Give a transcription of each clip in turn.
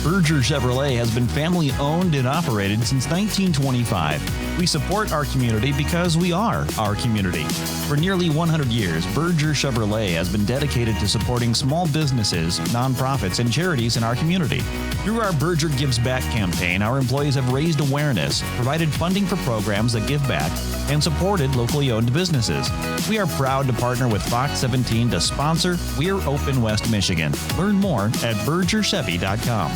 Berger Chevrolet has been family owned and operated since 1925. We support our community because we are our community. For nearly 100 years, Berger Chevrolet has been dedicated to supporting small businesses, nonprofits, and charities in our community. Through our Berger Gives Back campaign, our employees have raised awareness, provided funding for programs that give back, and supported locally owned businesses. We are proud to partner with Fox 17 to sponsor We're Open West Michigan. Learn more at bergerchevy.com.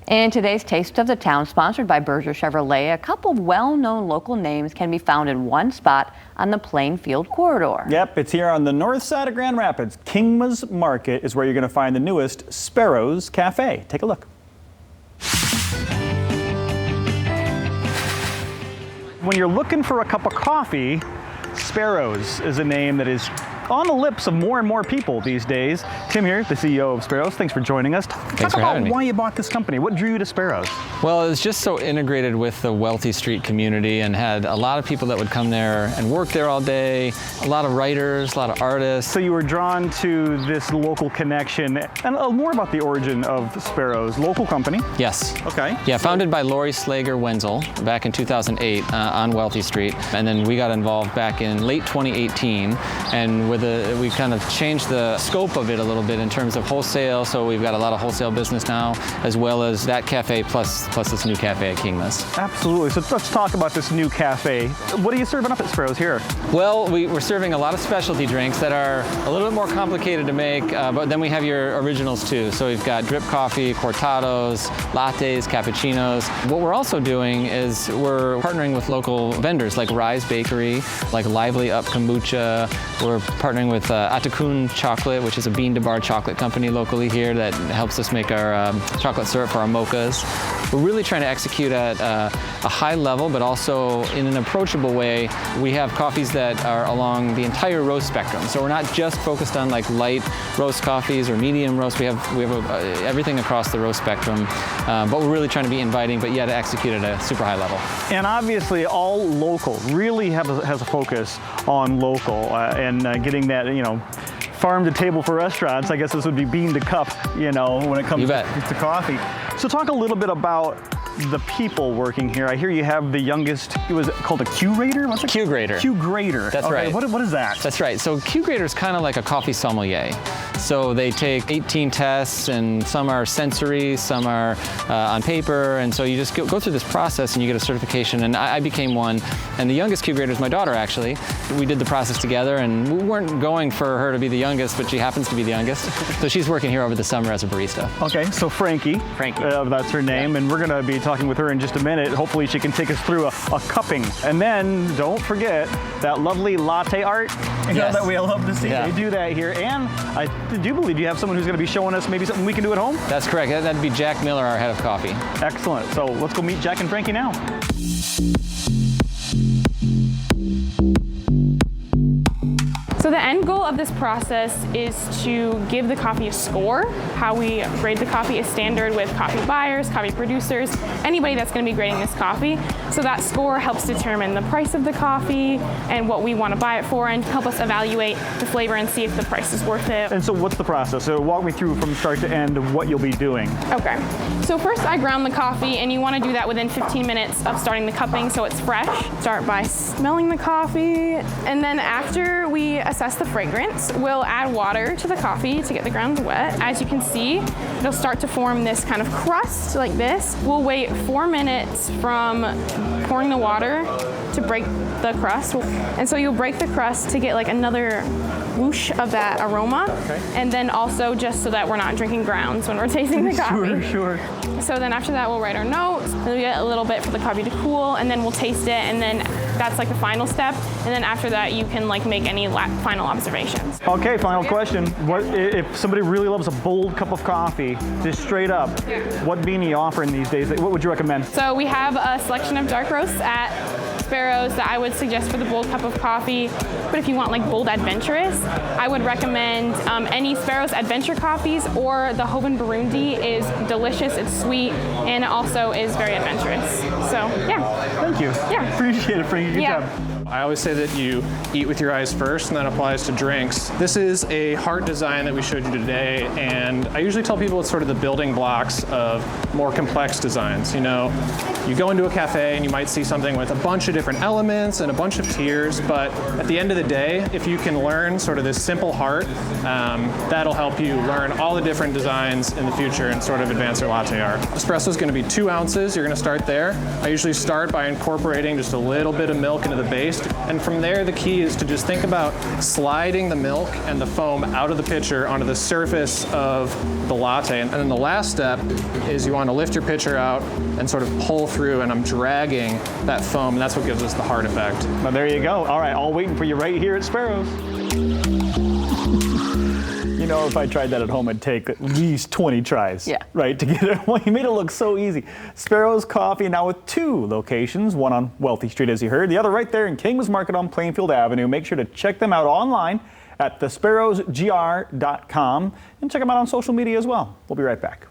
In today's Taste of the Town, sponsored by Berger Chevrolet, a couple of well-known local names can be found in one spot on the Plainfield Corridor. Yep, it's here on the north side of Grand Rapids. Kingma's Market is where you're going to find the newest Sparrows Cafe. Take a look. When you're looking for a cup of coffee, Sparrows is a name that is on the lips of more and more people these days. Tim here, the CEO of Sparrows. Thanks for joining us. Thanks for having me. Why you bought this company. What drew you to Sparrows? Well, it was just so integrated with the Wealthy Street community and had a lot of people that would come there and work there all day, a lot of writers, a lot of artists. So you were drawn to this local connection. And more about the origin of Sparrows. Local company? Yes. Okay. Yeah, founded by Lori Slager Wenzel back in 2008 on Wealthy Street. And then we got involved back in late 2018. And we kind of changed the scope of it a little bit in terms of wholesale. So we've got a lot of wholesale business now, as well as that cafe plus this new cafe at Kingma's. Absolutely. So let's talk about this new cafe. What are you serving up at Sparrows here? Well, we're serving a lot of specialty drinks that are a little bit more complicated to make, but then we have your originals too. So we've got drip coffee, cortados, lattes, cappuccinos. What we're also doing is we're partnering with local vendors like Rise Bakery, like Lively Up Kombucha. We're partnering with Atakun Chocolate, which is a bean-to-bar chocolate company locally here that helps us make our chocolate syrup for our mochas. We're really trying to execute at a high level, but also in an approachable way. We have coffees that are along the entire roast spectrum. So we're not just focused on like light roast coffees or medium roast. We have everything across the roast spectrum, but we're really trying to be inviting, but yet execute at a super high level. And obviously all local, really has a focus on local and getting that, farm to table for restaurants. I guess this would be bean to cup, when it comes to coffee. So talk a little bit about the people working here. I hear you have the youngest, was it called a Q-rater? What's it? Q-grader. Q-grader. That's right. What is that? That's right. So Q-grader is kind of like a coffee sommelier. So they take 18 tests, and some are sensory, some are on paper, and so you just go through this process and you get a certification, and I became one. And the youngest Q-grader is my daughter, actually. We did the process together, and we weren't going for her to be the youngest, but she happens to be the youngest. So she's working here over the summer as a barista. Okay, so Frankie. That's her name, and we're going to be talking with her in just a minute. Hopefully she can take us through a cupping. And then don't forget that lovely latte art that we love to see. Yeah. They do that here. And I do believe you have someone who's going to be showing us maybe something we can do at home? That's correct. That'd be Jack Miller, our head of coffee. Excellent. So let's go meet Jack and Frankie now. So the end goal of this process is to give the coffee a score. How we grade the coffee is standard with coffee buyers, coffee producers, anybody that's going to be grading this coffee. So that score helps determine the price of the coffee and what we want to buy it for, and help us evaluate the flavor and see if the price is worth it. And so what's the process? So walk me through from start to end of what you'll be doing. Okay. So first I ground the coffee, and you want to do that within 15 minutes of starting the cupping so it's fresh. Start by smelling the coffee, and then after we assess the fragrance, we'll add water to the coffee to get the grounds wet. As you can see, it'll start to form this kind of crust like this. We'll wait 4 minutes from pouring the water to break the crust. And so you'll break the crust to get like another whoosh of that aroma. Okay. And then also just so that we're not drinking grounds when we're tasting the coffee. Sure. So then after that, we'll write our notes. Then we get a little bit for the coffee to cool, and then we'll taste it, and then that's like the final step. And then after that, you can like make any final observations. Okay, final question. What if somebody really loves a bold cup of coffee, just straight up, what bean are you offering these days? What would you recommend? So we have a selection of dark roasts at Sparrows that I would suggest for the bold cup of coffee. But if you want like bold adventurous, I would recommend any Sparrows adventure coffees, or the Hoban Burundi is delicious, it's sweet, and it also is very adventurous. So yeah. Thank you. Yeah. Appreciate it, Frankie. Good job. I always say that you eat with your eyes first, and that applies to drinks. This is a heart design that we showed you today, and I usually tell people it's sort of the building blocks of more complex designs. You know, you go into a cafe and you might see something with a bunch of different elements and a bunch of tiers, but at the end of the day, if you can learn sort of this simple heart, that'll help you learn all the different designs in the future and sort of advance your latte art. Espresso is going to be 2 ounces. You're going to start there. I usually start by incorporating just a little bit of milk into the base, and from there the key is to just think about sliding the milk and the foam out of the pitcher onto the surface of the latte. And then the last step is you want to lift your pitcher out and sort of pull through, and I'm dragging that foam, and that's what gives us the heart effect. Well, there you go. All right, all waiting for you right here at Sparrows. You know, if I tried that at home, it'd take at least 20 tries, right, to get it. Well, you made it look so easy. Sparrows Coffee now with 2 locations, one on Wealthy Street, as you heard, the other right there in King's Market on Plainfield Avenue. Make sure to check them out online at thesparrowsgr.com and check them out on social media as well. We'll be right back.